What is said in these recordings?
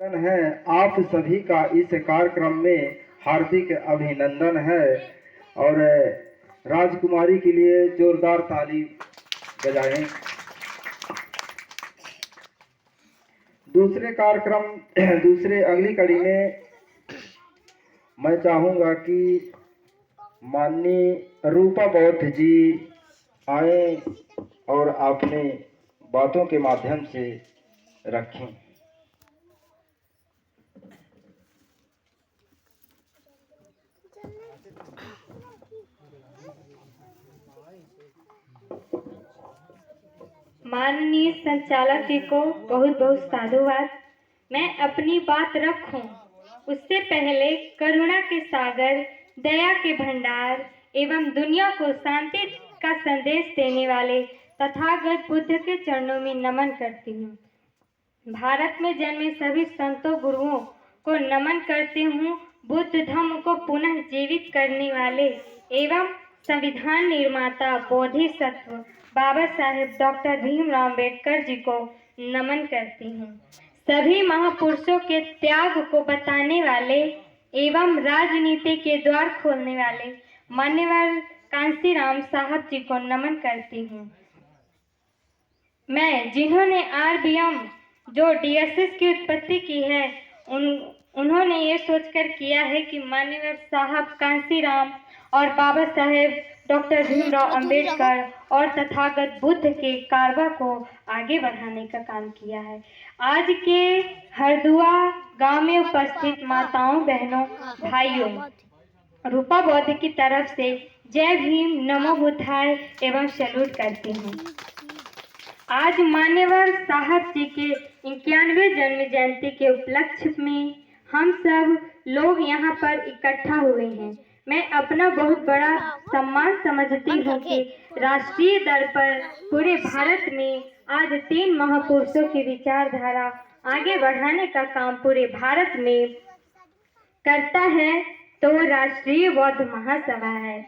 है। आप सभी का इस कार्यक्रम में हार्दिक अभिनंदन है और राजकुमारी के लिए जोरदार ताली बजाएं। दूसरे अगली कड़ी में मैं चाहूंगा कि माननीय रूपा बौद्ध जी आए और अपने बातों के माध्यम से रखें। माननीय संचालक जी को बहुत बहुत साधुवाद। मैं अपनी बात रखूं उससे पहले करुणा के सागर, दया के भंडार एवं दुनिया को शांति का संदेश देने वाले तथागत बुद्ध के चरणों में नमन करती हूँ। भारत में जन्मे सभी संतों गुरुओं को नमन करती हूँ। बुद्ध धर्म को पुनः जीवित करने वाले एवं संविधान निर्माता बोधिसत्व बाबा साहेब डॉक्टर भीमराव अम्बेडकर जी को नमन करती हूँ। सभी महापुरुषों के त्याग को बताने वाले एवं राजनीति के द्वार खोलने वाले मान्यवर कांशीराम साहब जी को नमन करती हूँ। मैं जिन्होंने आरबीएम जो डीएसएस की उत्पत्ति की है उन्होंने ये सोचकर किया है कि मान्यवर साहब कांशीराम और बाबा साहेब डॉक्टर भीमराव अंबेडकर और तथागत बुद्ध के कारवा को आगे बढ़ाने का काम किया है। आज के हरदुआ गांव में उपस्थित माताओं, बहनों, भाइयों, रूपा बौद्ध की तरफ से जय भीम, नमो बुद्धाय एवं सैल्यूट करती हूँ। आज मान्यवर साहब जी के 91वें जन्म जयंती के उपलक्ष्य में हम सब लोग यहाँ पर इकट्ठा हुए हैं। मैं अपना बहुत बड़ा सम्मान समझती हूँ कि राष्ट्रीय दर पर पूरे भारत में आज 3 महापुरुषों की विचारधारा आगे बढ़ाने का काम पूरे भारत में करता है तो राष्ट्रीय बौद्ध महासभा है।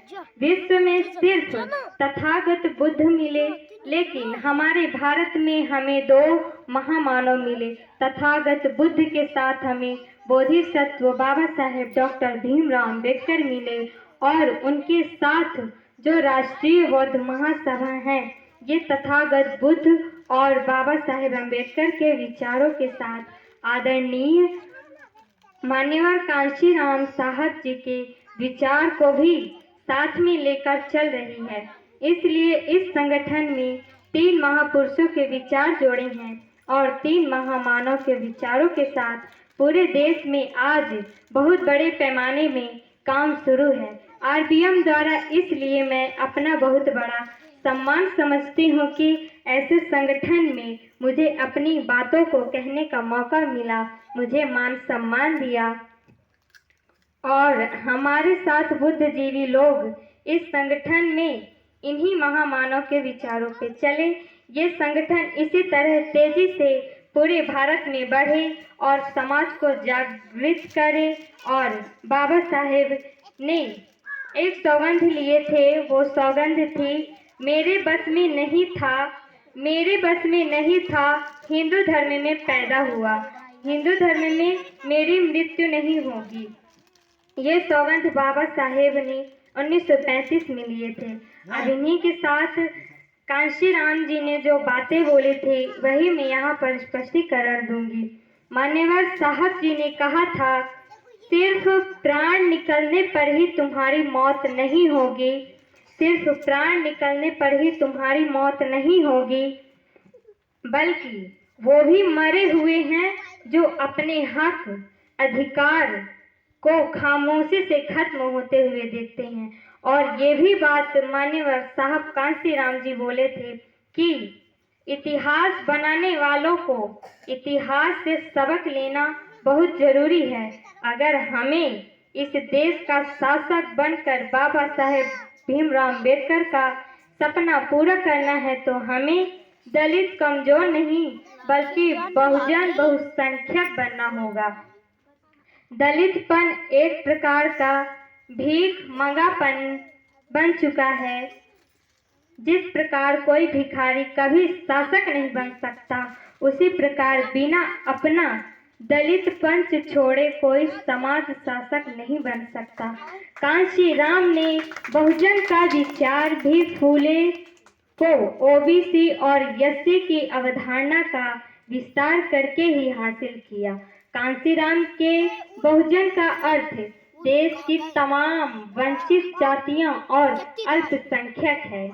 विश्व में सिर्फ तथागत बुद्ध मिले, लेकिन हमारे भारत में हमें 2 महामानव मिले। तथागत बुद्ध के साथ हमें बोधिसत्व बाबा साहेब डॉक्टर भीमराव अम्बेडकर मिले और उनके साथ जो राष्ट्रीय बौद्ध महासभा है ये तथागत बुद्ध और बाबा साहेब अम्बेडकर के विचारों के साथ आदरणीय मान्यवर कांशीराम साहब जी के विचार को भी साथ में लेकर चल रही है। इसलिए इस संगठन में 3 महापुरुषों के विचार जोड़े हैं और 3 महामानव के विचारों के साथ पूरे देश में आज बहुत बड़े पैमाने में काम शुरू है आरबीएम द्वारा। इसलिए मैं अपना बहुत बड़ा सम्मान समझती हूँ कि ऐसे संगठन में मुझे अपनी बातों को कहने का मौका मिला, मुझे मान सम्मान दिया और हमारे साथ बुद्धिजीवी लोग इस संगठन में इन्हीं महामानव के विचारों पे चले। ये संगठन इसी तरह तेजी से पूरे भारत में बढ़े और समाज को जागृत करे। और बाबा साहेब ने एक सौगंध लिए थे, वो सौगंध थी मेरे बस में नहीं था हिंदू धर्म में पैदा हुआ, हिंदू धर्म में मेरी मृत्यु नहीं होगी। ये सौगंध बाबा साहेब ने 1935 में लिए थे। अब इन्हीं के साथ कांशीराम जी ने जो बातें बोले थे वही मैं यहाँ पर स्पष्टीकरण दूंगी। मान्यवर साहब जी ने कहा था, सिर्फ प्राण निकलने पर ही तुम्हारी मौत नहीं होगी, सिर्फ प्राण निकलने पर ही तुम्हारी मौत नहीं होगी, बल्कि वो भी मरे हुए हैं जो अपने हक अधिकार को खामोशी से खत्म होते हुए देखते हैं। और ये भी बात मान्यवर साहब कांशीराम जी बोले थे कि इतिहास बनाने वालों को इतिहास से सबक लेना बहुत जरूरी है। अगर हमें इस देश का शासक बनकर बाबा साहेब भीमराव अम्बेडकर का सपना पूरा करना है तो हमें दलित कमजोर नहीं बल्कि बहुजन बहुसंख्यक बनना होगा। दलितपन एक प्रकार का भीख मंगापन बन चुका है। जिस प्रकार कोई भिखारी कभी शासक नहीं बन सकता, उसी प्रकार बिना अपना दलित पंच छोड़े कोई समाज शासक नहीं बन सकता। कांशी राम ने बहुजन का विचार भी फूले को ओबीसी और एससी की अवधारणा का विस्तार करके ही हासिल किया। कांशीराम के बहुजन का अर्थ देश की तमाम वंचित जातियां और अल्पसंख्यक है,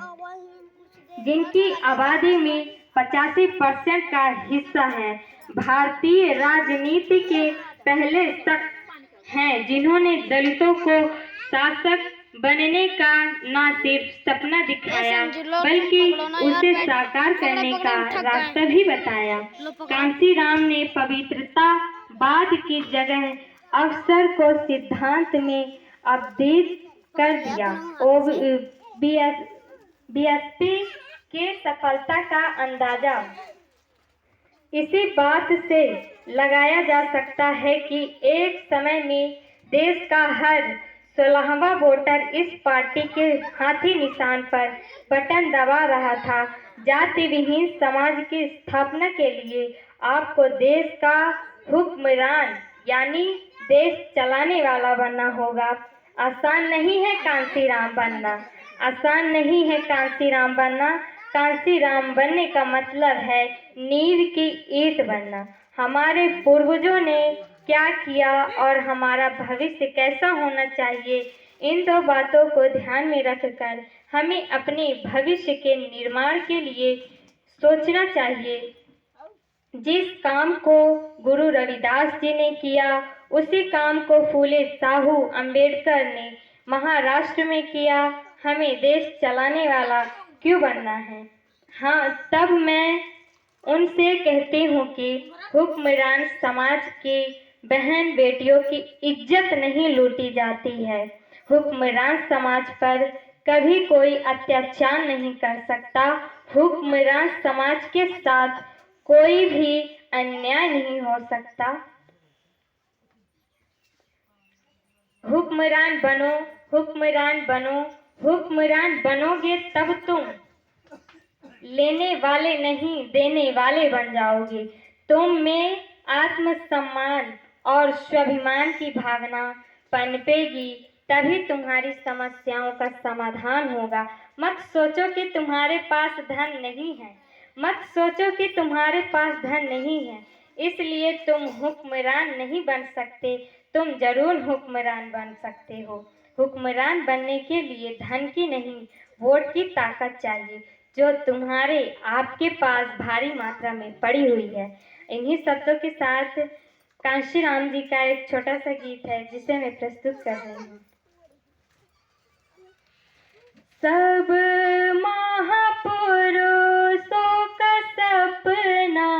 जिनकी आबादी में 85% का हिस्सा है। भारतीय राजनीति के पहले शख्स हैं जिन्होंने दलितों को शासक बनने का न सिर्फ सपना दिखाया बल्कि उसे साकार करने का रास्ता भी बताया। कांशीराम ने पवित्रतावाद की जगह अवसर को सिद्धांत में अवधित कर दिया। बीएसपी के सफलता का अंदाजा इसी बात से लगाया जा सकता है कि एक समय में देश का हर 16वां वोटर इस पार्टी के हाथी निशान पर बटन दबा रहा था। जाति विहीन समाज की स्थापना के लिए आपको देश का हुक्मरान यानी देश चलाने वाला बनना होगा। आसान नहीं है कांशीराम बनना, आसान नहीं है कांशीराम बनना। कांशीराम बनने का मतलब है नींव की ईंट बनना। हमारे पूर्वजों ने क्या किया और हमारा भविष्य कैसा होना चाहिए, इन दो बातों को ध्यान में रखकर हमें अपने भविष्य के निर्माण के लिए सोचना चाहिए। जिस काम को गुरु रविदास जी ने किया उसी काम को फूले साहू अंबेडकर ने महाराष्ट्र में किया। हमें देश चलाने वाला क्यों बनना है? हाँ, तब मैं उनसे कहती हूँ कि हुक्मरान समाज की बहन बेटियों की इज्जत नहीं लूटी जाती है। हुक्मरान समाज पर कभी कोई अत्याचार नहीं कर सकता। हुक्मरान समाज के साथ कोई भी अन्याय नहीं हो सकता। हुक्मरान बनो, हुक्मरान बनो, हुक्मरान बनोगे तब तुम लेने वाले नहीं देने वाले बन जाओगे। तुम में आत्मसम्मान और स्वाभिमान की भावना पनपेगी, तभी तुम्हारी समस्याओं का समाधान होगा। मत सोचो कि तुम्हारे पास धन नहीं है, मत सोचो कि तुम्हारे पास धन नहीं है इसलिए तुम हुक्मरान नहीं बन सकते। तुम जरूर हुक्मरान बन सकते हो। हुक्मरान बनने के लिए धन की नहीं, वोट की ताकत चाहिए जो तुम्हारे आपके पास भारी मात्रा में पड़ी हुई है। इन्हीं शब्दों के साथ कांशीराम जी का एक छोटा सा गीत है जिसे मैं प्रस्तुत कर रही हूँ। सब महापुरुषों का सपना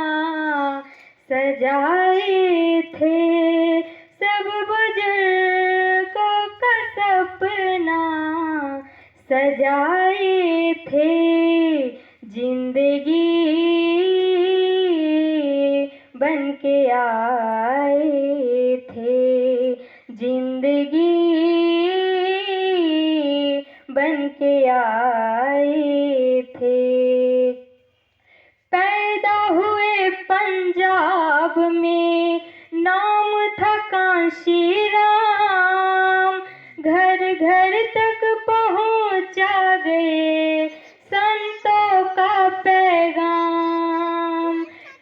सजाए थे, सब बुजुर्गों का सपना सजाए थे, जिंदगी बन के आए थे, जिंदगी बन के आए थे। पैदा हुए पंजाब में, नाम था कांशीराम, घर घर तक पहुंचा गए संतों का पैगाम।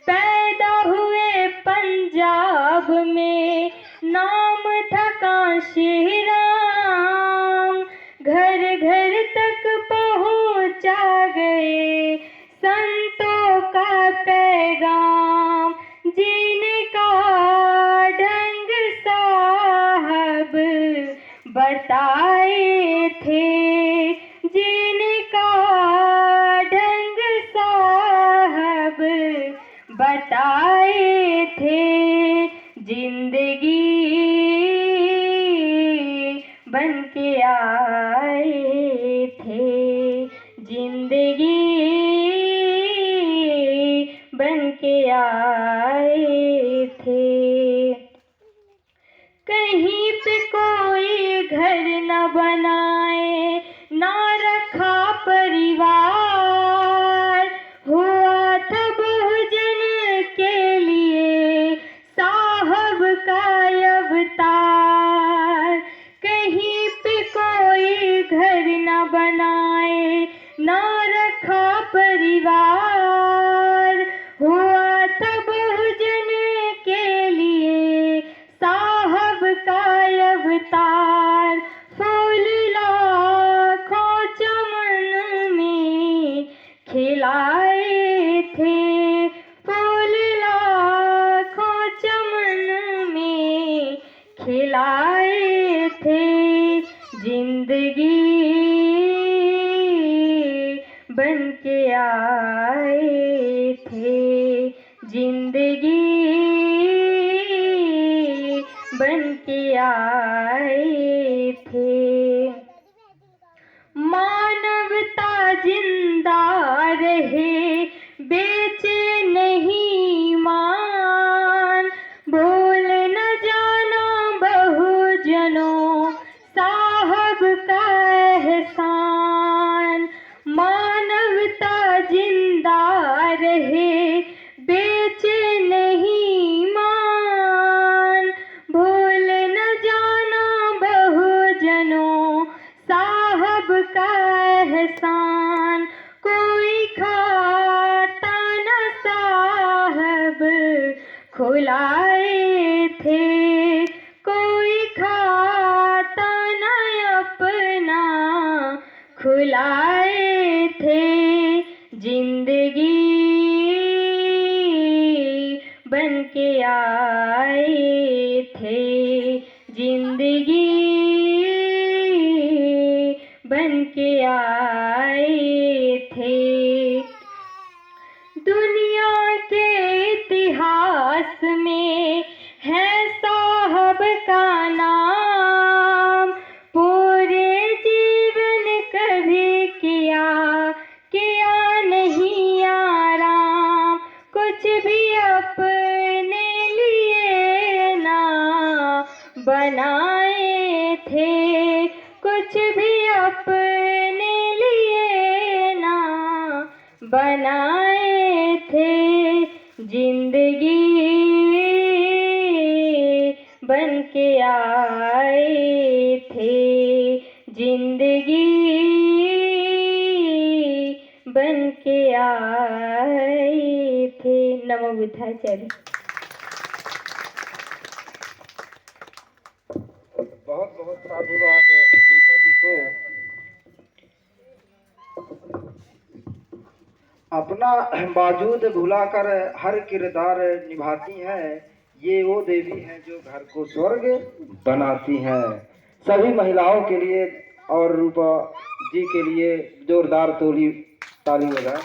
पैदा हुए पंजाब में, नाम था कांशीराम, घर घर तक पहुंचा गए संतों का पैगाम। जीने का ढंग साहब बताए थे, जीने का ढंग साहब बताए थे, जिंदगी बन के आए थे, जिंदगी बन के आए थे। कहीं पे कोई घर न बनाए, ना रखा परिवार, हुआ था बहुजन के लिए साहब खिलाए थे, जिंदगी बन के आए थे, जिंदगी बन के आए थे। मानवता जिंदा रहे, बेचे नहीं मान, भूल न जाना बहुजनों साहब का एहसान। मानवता जिंदा रहे, बेचे नहीं मान, भूल न जाना बहुजनों साहब का एहसान। कोई खाता न साहब खुलाए थे, कोई खाता न अपना खुलाए थे, जिंदगी बन के आए थे, जिंदगी बन के आए थे। दुनिया के इतिहास में है साहब का नाम, पूरे जीवन कभी किया नहीं आराम, कुछ भी अपने लिए ना बनाए थे, कुछ भी अपने लिए ना बनाए थे, जिंदगी बन के आए थे, जिंदगी बन के आए थे। नमो बुद्धाय। चलिए, बहुत बहुत साधुवाद रूपा जी को। अपना बाजूद भुलाकर हर किरदार निभाती हैं, ये वो देवी हैं जो घर को स्वर्ग बनाती हैं। सभी महिलाओं के लिए और रूपा जी के लिए जोरदार ताली बजाएं।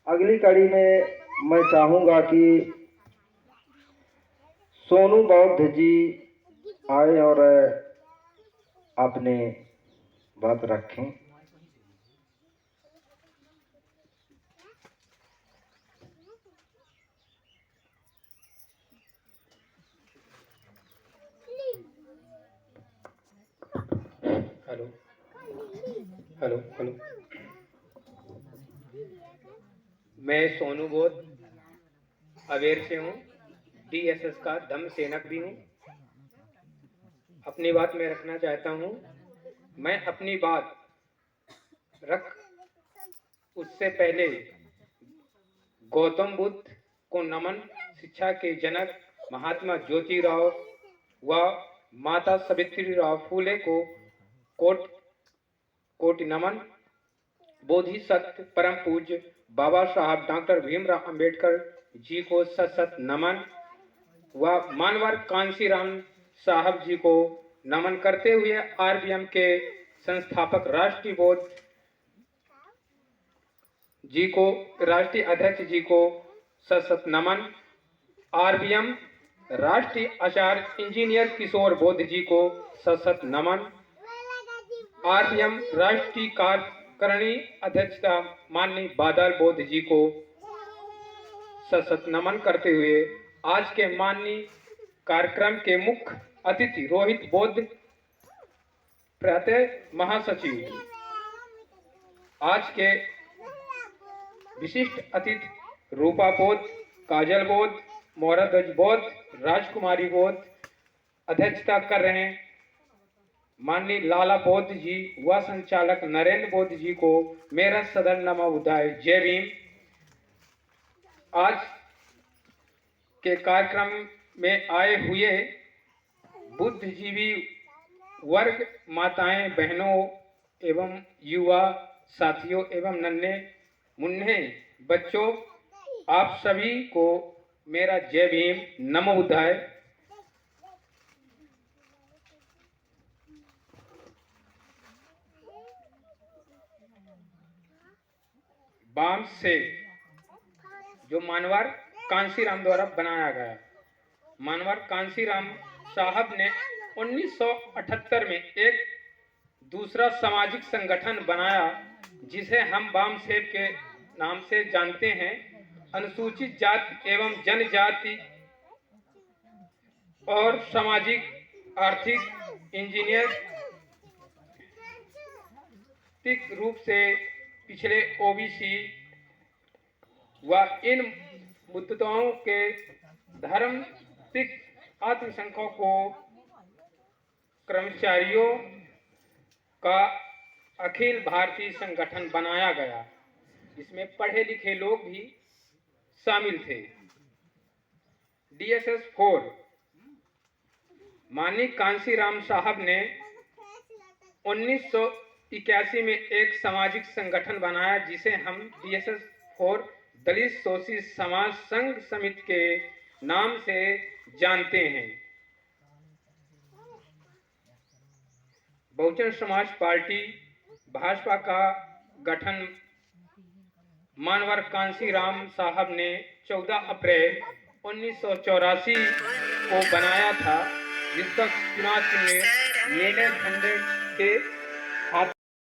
अगली कड़ी में मैं चाहूँगा कि सोनू बौद्ध जी आए और अपने बात रखें। हेलो हेलो हेलो, मैं सोनू बौद्ध अवेर से हूँ, DSS का धम्म सेनक भी हूँ। अपनी बात मैं रखना चाहता हूँ। मैं अपनी बात रख उससे पहले गौतम बुद्ध को नमन, शिक्षा के जनक महात्मा ज्योतिराव व माता सावित्रीराव फूले को कोटि नमन, बोधिसत्व परम पूज्य बाबा साहब डॉक्टर भीमराव अंबेडकर जी को सत नमन व मानवर कांसीराम साहब जी को नमन करते हुए RBM के संस्थापक राष्ट्रीय बौद्ध जी को, राष्ट्रीय अध्यक्ष जी को सत नमन, RBM राष्ट्रीय आचार्य इंजीनियर किशोर बौद्ध जी को सत नमन, RBM राष्ट्रीय कार्यकारिणी अध्यक्षता माननीय बादल बौद्ध जी को सत नमन करते हुए आज के माननीय कार्यक्रम के मुख्य अतिथि रोहित बौद्ध प्रत्यय महासचिव, आज के विशिष्ट अतिथि रूपा बौद्ध, काजल बौद्ध, मोहरध्वज बौद्ध, राजकुमारी बौद्ध अध्यक्षता कर रहे हैं, माननीय लाला बौद्ध जी व संचालक नरेंद्र बौद्ध जी को मेरा सदर नमो बुद्धाय, जय भीम। आज के कार्यक्रम में आए हुए बुद्धिजीवी वर्ग, माताएं, बहनों एवं युवा साथियों एवं नन्हे मुन्ने बच्चों, आप सभी को मेरा जय भीम, नमो बुद्धाय। बाम से जो मानवर कांसीराम द्वारा बनाया गया। मानवर कांसीराम साहब ने 1978 में एक दूसरा सामाजिक संगठन बनाया जिसे हम बाम सेब के नाम से जानते हैं। अनुसूचित जाति एवं जनजाति और सामाजिक आर्थिक इंजीनियर रूप से पिछड़े ओबीसी व इन मुद्दाओं के धार्मिक अल्पसंख्यकों कर्मचारियों का अखिल भारतीय संगठन बनाया गया, जिसमें पढ़े लिखे लोग भी शामिल थे। DSS 4 माननीय कांसीराम साहब ने 1981 में एक सामाजिक संगठन बनाया जिसे हम DSS 4 दलित शोषित समाज संघ समिति के नाम से जानते हैं। बहुजन समाज पार्टी भाजपा का गठन मानवर कांसीराम साहब ने 14 अप्रैल 1984 को बनाया था, जिसका चुनाव चिन्ह 100 के